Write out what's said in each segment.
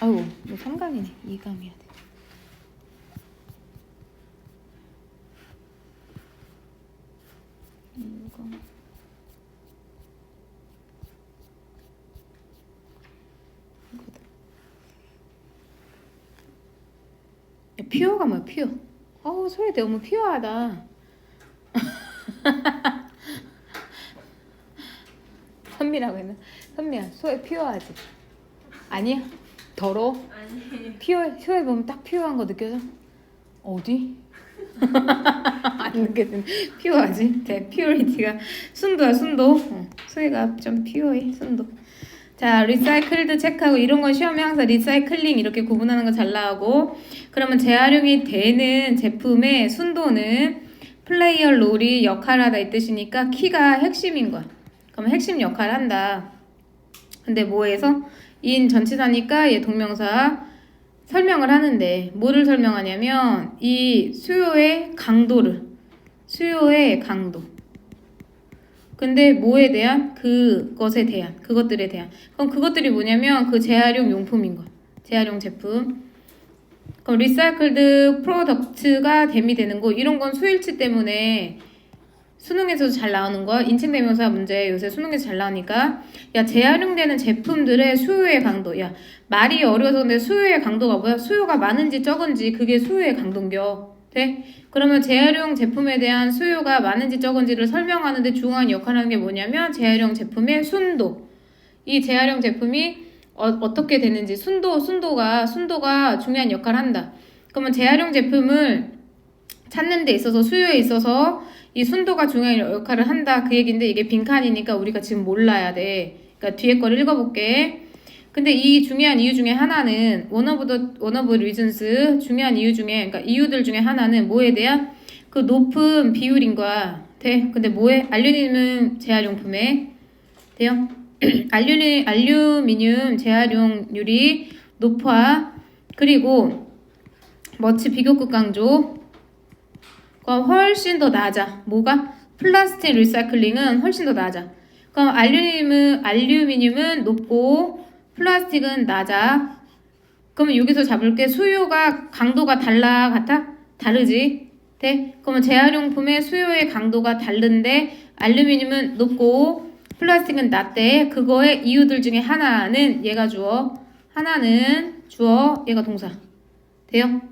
아우 이거 3강이네. 2강이야 돼. 이거 이거다. 야, 퓨어가 뭐야 퓨어. 소리 너무 퓨어하다. 선미라고 했나? 선미야 소에 퓨어하지? 아니야? 더러워? 아니. 소에 보면 딱 퓨어한 거 느껴져? 어디? 안 느껴지네. 퓨어하지? 퓨어리티가 순도야 순도. 소희가 좀 퓨어해 순도. 자, 리사이클드 체크하고 이런 건 시험에 항상 리사이클링 이렇게 구분하는 거 잘 나오고. 그러면 재활용이 되는 제품의 순도는 플레이어 롤이 역할하다 이 뜻이니까 키가 핵심인 거야. 그러면 핵심 역할을 한다. 근데 뭐에서? 인 전치사니까 얘 동명사 설명을 하는데 뭐를 설명하냐면 이 수요의 강도를 수요의 강도 근데 뭐에 대한? 그것에 대한 그것들에 대한 그럼 그것들이 뭐냐면 그 재활용 용품인 거야. 재활용 제품. 그럼 리사이클드 프로덕트가 대미되는 거 이런 건 수일치 때문에 수능에서도 잘 나오는 거. 인칭대명사 문제 요새 수능에서 잘 나오니까 야 재활용되는 제품들의 수요의 강도. 야 말이 어려워서 근데 수요의 강도가 뭐야? 수요가 많은지 적은지 그게 수요의 강도인겨. 돼? 그러면 재활용 제품에 대한 수요가 많은지 적은지를 설명하는데 중요한 역할을 하는 게 뭐냐면 재활용 제품의 순도. 이 재활용 제품이 어떻게 되는지 순도가 중요한 역할을 한다. 그러면 재활용 제품을 찾는 데 있어서 수요에 있어서 이 순도가 중요한 역할을 한다 그 얘기인데 이게 빈칸이니까 우리가 지금 몰라야 돼. 그러니까 뒤에 거를 읽어볼게. 근데 이 중요한 이유 중에 하나는 one of reasons 중요한 이유 중에 그러니까 이유들 중에 하나는 뭐에 대한 그 높은 비율인 거야. 돼? 근데 뭐에? 알루미늄 재활용품에 돼요? 알루미늄 재활용률이 높아. 그리고 머치 비교급 강조 훨씬 더 낮아. 뭐가? 플라스틱 리사이클링은 훨씬 더 낮아. 그럼 알루미늄은 높고 플라스틱은 낮아. 그러면 여기서 잡을게. 수요가 강도가 달라 같아? 다르지? 돼? 그러면 재활용품의 수요의 강도가 다른데 알루미늄은 높고 플라스틱은 낮대. 그거의 이유들 중에 하나는 얘가 주어. 하나는 주어, 얘가 동사. 돼요?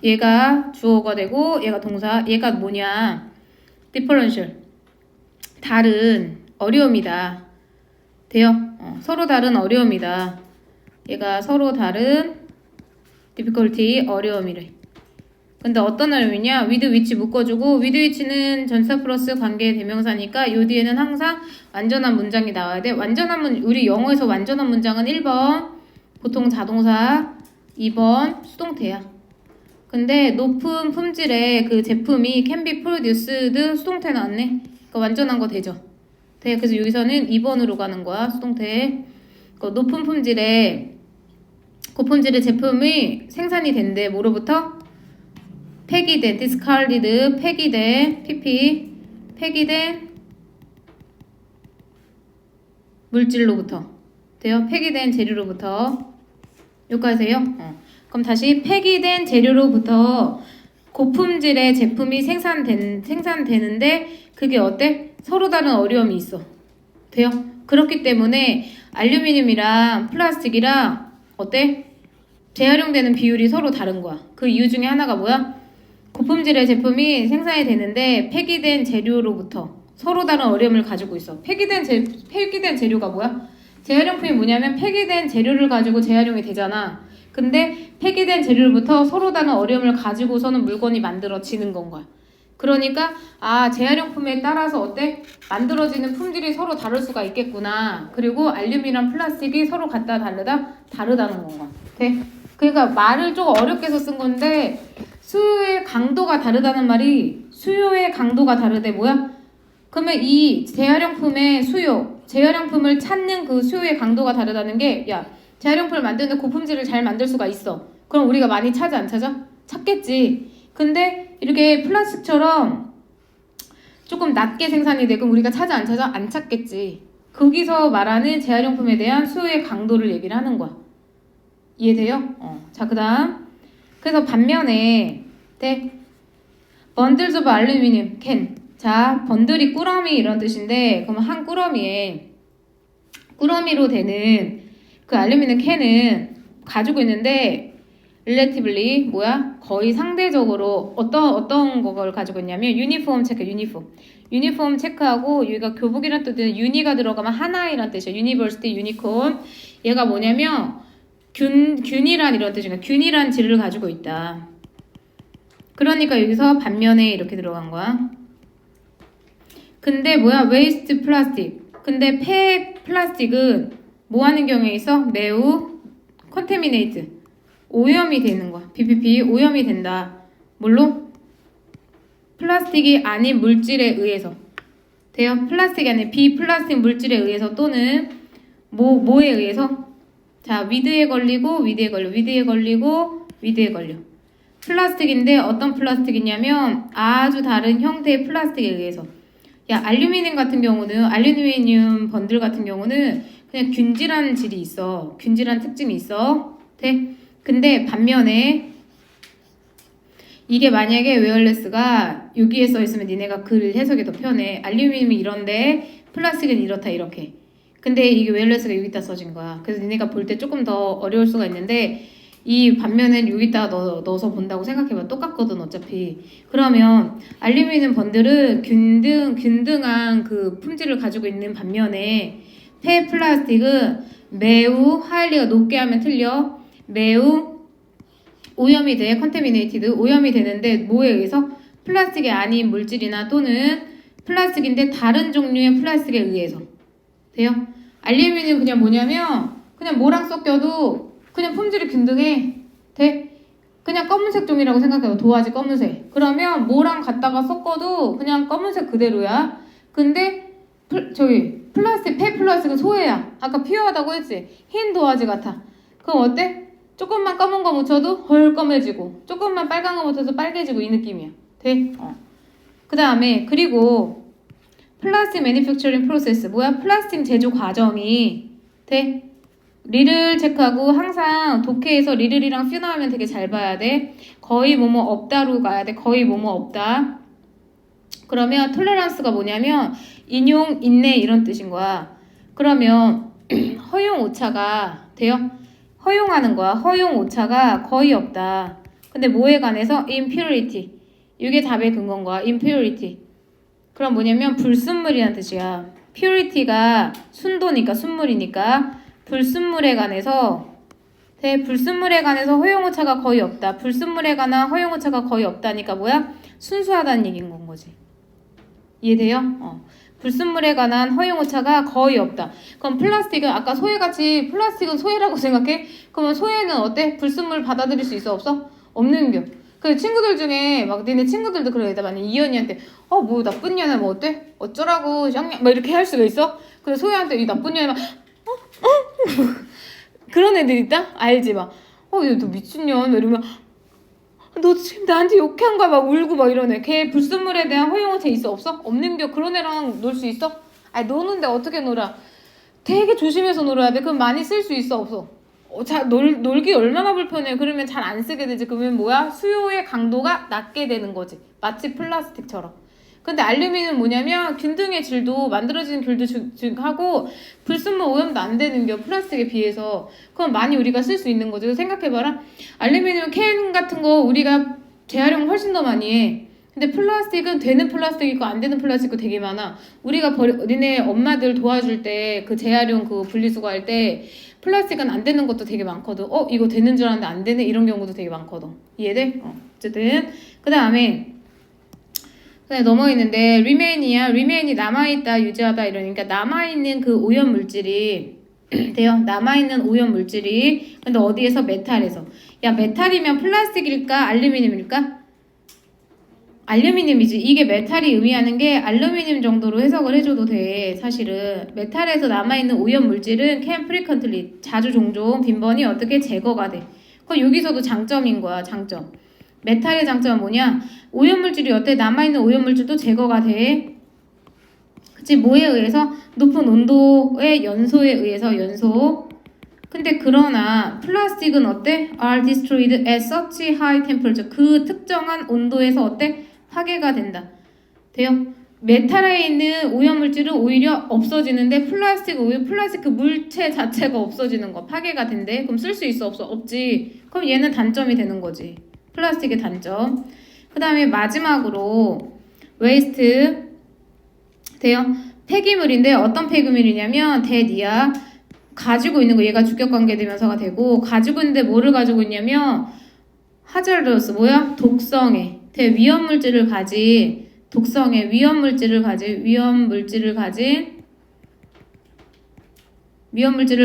얘가 주어가 되고 얘가 동사. 얘가 뭐냐? differential. 다른 어려움이다. 돼요? 서로 다른 어려움이다. 얘가 서로 다른 difficulty 어려움이래. 근데 어떤 어려움이냐? with which 묶어주고 with which는 전치사 플러스 관계 대명사니까 요 뒤에는 항상 완전한 문장이 나와야 돼. 우리 영어에서 완전한 문장은 1번 보통 자동사 2번 수동태야. 근데 높은 품질의 그 제품이 can be produced 수동태 나왔네. 그러니까 완전한 거 되죠. 네, 그래서 여기서는 2번으로 가는 거야. 수동태. 높은 품질의 고품질의 제품이 생산이 된대. 뭐로부터? 폐기된 discarded 폐기된 PP 폐기된 물질로부터 돼요? 폐기된 재료로부터 여기까지 돼요? 그럼 다시 폐기된 재료로부터 고품질의 제품이 생산되는데 그게 어때? 서로 다른 어려움이 있어. 돼요? 그렇기 때문에 알루미늄이랑 플라스틱이랑 어때? 재활용되는 비율이 서로 다른 거야. 그 이유 중에 하나가 뭐야? 고품질의 제품이 생산이 되는데 폐기된 재료로부터 서로 다른 어려움을 가지고 있어. 폐기된 재료가 뭐야? 재활용품이 뭐냐면 폐기된 재료를 가지고 재활용이 되잖아. 근데 폐기된 재료로부터 서로 다른 어려움을 가지고서는 물건이 만들어지는 건 거야. 그러니까 재활용품에 따라서 어때? 만들어지는 품질이 서로 다를 수가 있겠구나. 그리고 알루미늄이랑 플라스틱이 서로 같다 다르다? 다르다는 건가. 돼? 그러니까 말을 좀 어렵게 해서 쓴 건데 수요의 강도가 다르다는 말이 수요의 강도가 다르대 뭐야? 그러면 이 재활용품의 수요, 재활용품을 찾는 그 수요의 강도가 다르다는 게 재활용품을 만드는데 고품질을 잘 만들 수가 있어. 그럼 우리가 많이 찾아 안 찾아? 찾겠지. 근데 이렇게 플라스틱처럼 조금 낮게 생산이 되고 우리가 찾아 안 찾아? 안 찾겠지. 거기서 말하는 재활용품에 대한 수요의 강도를 얘기를 하는 거야. 이해돼요? 자, 그 다음. 그래서 반면에, 네. bundles of aluminum can. 자, 번들이 꾸러미 이런 뜻인데, 그러면 한 꾸러미로 되는 그 알루미늄 캔은 가지고 있는데, relatively, 거의 상대적으로 어떤 걸 가지고 있냐면, 유니폼 체크, 유니폼 체크하고, 여기가 교복이란 뜻은 유니가 들어가면 하나이란 뜻이에요. 유니버시티, 유니콘. 얘가 뭐냐면, 균이란 이런 뜻이니까 균이란 질을 가지고 있다. 그러니까 여기서 반면에 이렇게 들어간 거야. 근데 웨이스트 플라스틱. 근데 폐 플라스틱은 뭐 하는 경우에 있어? 매우 컨테미네이트. 오염이 되는 거야. PPP 오염이 된다. 뭘로? 플라스틱이 아닌 물질에 의해서. 돼요? 플라스틱이 아닌 비플라스틱 물질에 의해서 또는 뭐에 의해서? 자, 위드에 걸리고 플라스틱인데 어떤 플라스틱이냐면 아주 다른 형태의 플라스틱에 의해서. 야, 알루미늄 같은 경우는 알루미늄 번들 같은 경우는 그냥 균질한 질이 있어. 균질한 특징이 있어. 돼? 근데 반면에 이게 만약에 웨어레스가 여기에 써 있으면 니네가 글 해석이 더 편해. 알루미늄이 이런데 플라스틱은 이렇다 이렇게. 근데 이게 웨어레스가 여기다 써진 거야. 그래서 니네가 볼 때 조금 더 어려울 수가 있는데 이 반면은 여기다 넣어서 본다고 생각해봐. 똑같거든 어차피. 그러면 알루미늄 번들은 균등한 그 품질을 가지고 있는 반면에 폐 플라스틱은 매우 하일리가 높게 하면 틀려. 매우 오염이 돼. 컨테미네이티드 오염이 되는데 뭐에 의해서? 플라스틱이 아닌 물질이나 또는 플라스틱인데 다른 종류의 플라스틱에 의해서. 돼요? 알루미늄은 그냥 뭐냐면 그냥 뭐랑 섞여도 그냥 품질이 균등해. 돼? 그냥 검은색 종이라고 생각해요. 도화지 검은색. 그러면 뭐랑 갖다가 섞어도 그냥 검은색 그대로야. 근데 플라스틱, 폐 플라스틱은 소해야. 아까 피어하다고 했지? 흰 도화지 같아. 그럼 어때? 조금만 검은 거 묻혀도 헐검해지고 조금만 빨간 거 묻혀도 빨개지고 이 느낌이야. 돼? 그 다음에 그리고 플라스틱 매니팩처링 프로세스 플라스틱 제조 과정이 돼? 리를 체크하고 항상 독해에서 리를이랑 퓨 나오면 되게 잘 봐야 돼. 거의 뭐뭐 없다로 가야 돼. 거의 뭐뭐 없다. 그러면 톨레란스가 뭐냐면 인용, 인내 이런 뜻인 거야. 그러면 허용 오차가 돼요? 허용하는 거야. 허용 오차가 거의 없다. 근데 뭐에 관해서? impurity. 이게 답의 근거인 거야. impurity. 그럼 뭐냐면 불순물이라는 뜻이야. purity가 순도니까 순물이니까 불순물에 관해서 허용오차가 거의 없다. 불순물에 관한 허용오차가 거의 없다니까 순수하다는 얘기인 건 거지. 이해돼요? 불순물에 관한 허용오차가 거의 없다. 그럼 플라스틱은 아까 소해같이 플라스틱은 소해라고 생각해? 그러면 소해는 어때? 불순물 받아들일 수 있어? 없어? 없는 겨. 그 친구들 중에 막 니네 친구들도 그래. 만약 이현이한테 뭐 나쁜 년은 뭐 어때? 어쩌라고 쌍냥 막 이렇게 할 수가 있어? 근데 소해한테 이 나쁜 년이 막 그런 애들 있다? 알지? 막 너 미친년 이러면 너 지금 나한테 욕한 거야 막 울고 막 이러네. 걔 불순물에 대한 허용오차 있어? 없어? 없는겨. 그런 애랑 놀 수 있어? 아니 노는데 어떻게 놀아? 되게 조심해서 놀아야 돼. 그럼 많이 쓸 수 있어? 없어? 놀기 얼마나 불편해. 그러면 잘 안 쓰게 되지. 그러면 수요의 강도가 낮게 되는 거지. 마치 플라스틱처럼. 근데 알루미늄은 뭐냐면 균등의 질도 만들어지는 균도 하고 불순물 오염도 안 되는 겨. 플라스틱에 비해서. 그럼 많이 우리가 쓸 수 있는 거죠. 생각해봐라. 알루미늄 캔 같은 거 우리가 재활용 훨씬 더 많이 해. 근데 플라스틱은 되는 플라스틱 있고 안 되는 플라스틱도 되게 많아. 우리가 니네 엄마들 도와줄 때 그 재활용 그 분리수거할 때 플라스틱은 안 되는 것도 되게 많거든. 이거 되는 줄 알았는데 안 되네 이런 경우도 되게 많거든. 이해돼? 어쨌든 그 다음에 넘어있는데 remain이 남아있다 유지하다 이러니까 남아있는 그 오염 물질이 돼요. 남아있는 오염 물질이 근데 어디에서? 메탈에서. 야 메탈이면 플라스틱일까 알루미늄일까? 알루미늄이지. 이게 메탈이 의미하는 게 알루미늄 정도로 해석을 해줘도 돼. 사실은 메탈에서 남아있는 오염 물질은 can frequently 자주 종종 빈번히 어떻게 제거가 돼. 그럼 여기서도 장점인 거야. 장점. 메탈의 장점은 뭐냐? 오염물질이 어때? 남아있는 오염물질도 제거가 돼. 그치? 뭐에 의해서? 높은 온도의 연소에 의해서 연소. 근데 그러나 플라스틱은 어때? are destroyed at such high temperature. 그 특정한 온도에서 어때? 파괴가 된다. 돼요? 메탈에 있는 오염물질은 오히려 없어지는데 플라스틱 그 물체 자체가 없어지는 거 파괴가 된대. 그럼 쓸 수 있어 없어? 없지. 그럼 얘는 단점이 되는 거지. 플라스틱의 단점. 그 다음에 마지막으로 웨이스트 돼요? 폐기물인데 어떤 폐기물이냐면 대니아 가지고 있는 거 얘가 주격관계 대명사가 되고 가지고 있는데 뭐를 가지고 있냐면 하잘러스 뭐야? 독성에 위험물질을 가진 위험물질을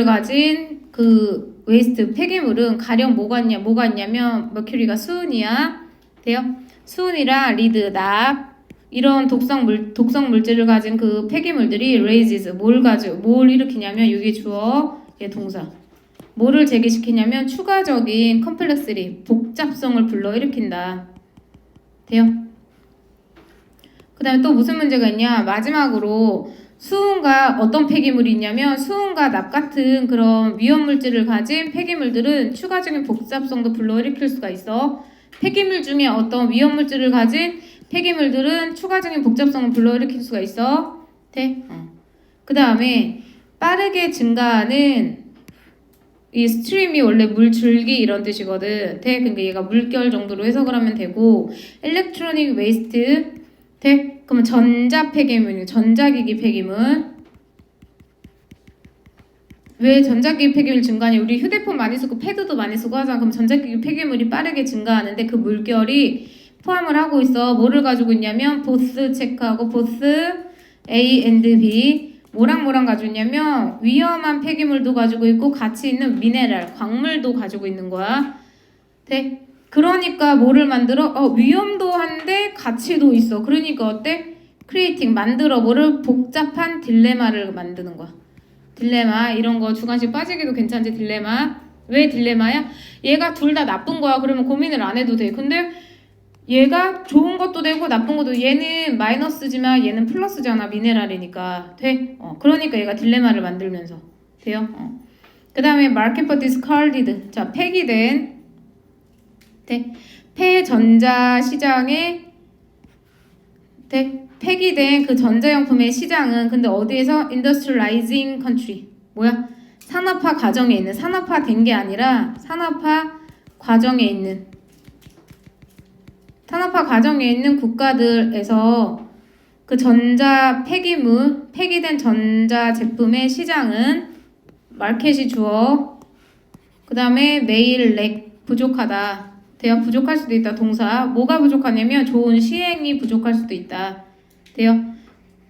가진 그 웨이스트 폐기물은 가령 뭐가 있냐면 머큐리가 수은이야. 돼요? 수은이랑 리드, 납 이런 독성 물질을 가진 그 폐기물들이 raises 뭘 일으키냐면 이게 주어, 얘 동사. 뭐를 제기시키냐면 추가적인 컴플렉스리 복잡성을 불러일으킨다. 돼요? 그 다음에 또 무슨 문제가 있냐? 마지막으로 수은과 어떤 폐기물이 있냐면 수은과 납 같은 그런 위험물질을 가진 폐기물들은 추가적인 복잡성도 불러일으킬 수가 있어. 폐기물 중에 어떤 위험물질을 가진 폐기물들은 추가적인 복잡성을 불러일으킬 수가 있어. 돼? 그 다음에 빠르게 증가하는 이 스트림이 원래 물줄기 이런 뜻이거든. 돼? 그러니까 얘가 물결 정도로 해석을 하면 되고 일렉트로닉 웨이스트 돼? 그러면 전자기기 폐기물. 왜 전자기기 폐기물 증가하냐? 우리 휴대폰 많이 쓰고 패드도 많이 쓰고 하잖아. 그럼 전자기기 폐기물이 빠르게 증가하는데 그 물결이 포함을 하고 있어. 뭐를 가지고 있냐면 보스 체크하고 보스 A and B 뭐랑 가지고 있냐면 위험한 폐기물도 가지고 있고 가치 있는 미네랄 광물도 가지고 있는 거야. 돼? 그러니까 뭐를 만들어? 위험도 한데 가치도 있어. 그러니까 어때? 크리에이팅 만들어 뭐를 복잡한 딜레마를 만드는 거야. 딜레마 이런 거 주관식 빠지기도 괜찮지. 딜레마. 왜 딜레마야? 얘가 둘 다 나쁜 거야. 그러면 고민을 안 해도 돼. 근데 얘가 좋은 것도 되고 나쁜 것도 얘는 마이너스지만 얘는 플러스잖아. 미네랄이니까 돼. 그러니까 얘가 딜레마를 만들면서 돼요. 그 다음에 market for discarded. 자, 폐기된 폐전자 시장에 폐기된 그 전자용품의 시장은 근데 어디에서 industrializing country 뭐야? 산업화 과정에 있는 산업화된 게 아니라 산업화 과정에 있는 국가들에서 그 전자 폐기물 폐기된 전자 제품의 시장은 마켓이 주어 그 다음에 매일 렉 부족하다. 돼요? 부족할 수도 있다. 동사. 뭐가 부족하냐면 좋은 시행이 부족할 수도 있다. 돼요?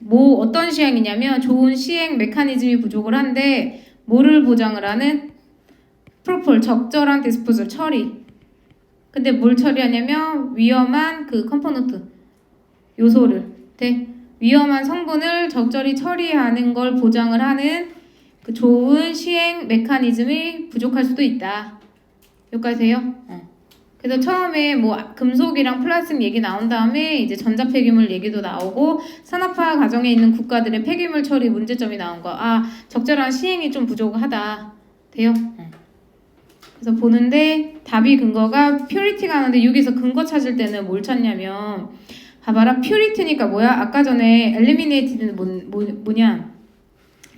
어떤 시행이냐면 좋은 시행 메커니즘이 부족을 한데 뭐를 보장을 하는? 프로폴 적절한 디스포절 처리. 근데 뭘 처리하냐면 위험한 그 컴포넌트 요소를 위험한 성분을 적절히 처리하는 걸 보장을 하는 그 좋은 시행 메커니즘이 부족할 수도 있다. 여기까지 돼요? 그래서 처음에 뭐 금속이랑 플라스틱 얘기 나온 다음에 이제 전자폐기물 얘기도 나오고 산업화 과정에 있는 국가들의 폐기물 처리 문제점이 나온 거. 적절한 시행이 좀 부족하다. 돼요? 그래서 보는데 답이 근거가 퓨리티가 하는데 여기서 근거 찾을 때는 뭘 찾냐면 봐봐라. 퓨리티니까 뭐야? 아까 전에 엘리미네이티드는 뭐냐?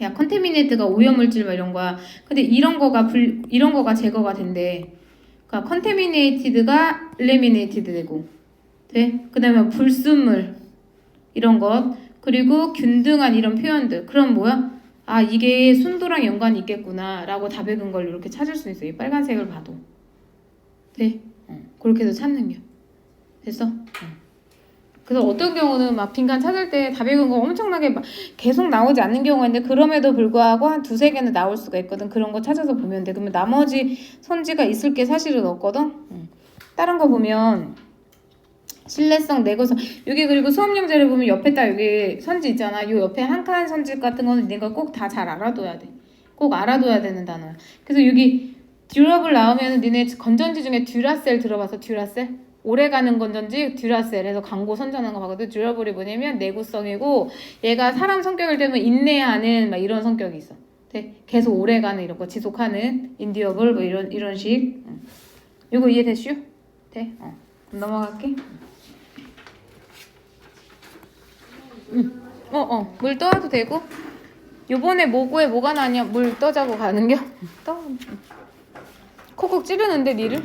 야, 컨테미네이트가 오염물질 막 이런 거야. 근데 이런 거가 제거가 된대. 그러니까 컨테미네이티드가 엘리미네이티드 되고 돼? 그 다음에 불순물 이런 것 그리고 균등한 이런 표현들 그럼 뭐야? 이게 순도랑 연관이 있겠구나 라고 답의 근거를 이렇게 찾을 수 있어. 이 빨간색을 봐도 돼? 그렇게 해서 찾는 게 됐어? 그래서 어떤 경우는 막 빈칸 찾을 때 답의 근거 엄청나게 막 계속 나오지 않는 경우가 있는데 그럼에도 불구하고 한 두세 개는 나올 수가 있거든. 그런 거 찾아서 보면 돼. 그러면 나머지 선지가 있을 게 사실은 없거든. 다른 거 보면 신뢰성, 내구성 여기 그리고 수업용제를 보면 옆에 딱 여기 선지 있잖아. 요 옆에 한 칸 선지 같은 거는 내가 꼭 다 잘 알아둬야 돼. 꼭 알아둬야 되는 단어야. 그래서 여기 듀러블 나오면 니네 건전지 중에 듀라셀 들어봐서 듀라셀? 오래가는 건전지 듀라셀에서 광고 선전하는 거 봐거든. 듀러블이 뭐냐면 내구성이고 얘가 사람 성격을 때문에 인내하는 막 이런 성격이 있어. 돼. 계속 오래가는 이런 거 지속하는 인디어블 뭐 이런 식. 이거 이해됐슈? 돼. 그럼 넘어갈게. 물 떠와도 되고. 요번에 모구에 뭐가 나냐? 물 떠자고 가는겨? 떠. 콕콕 찌르는데 니를?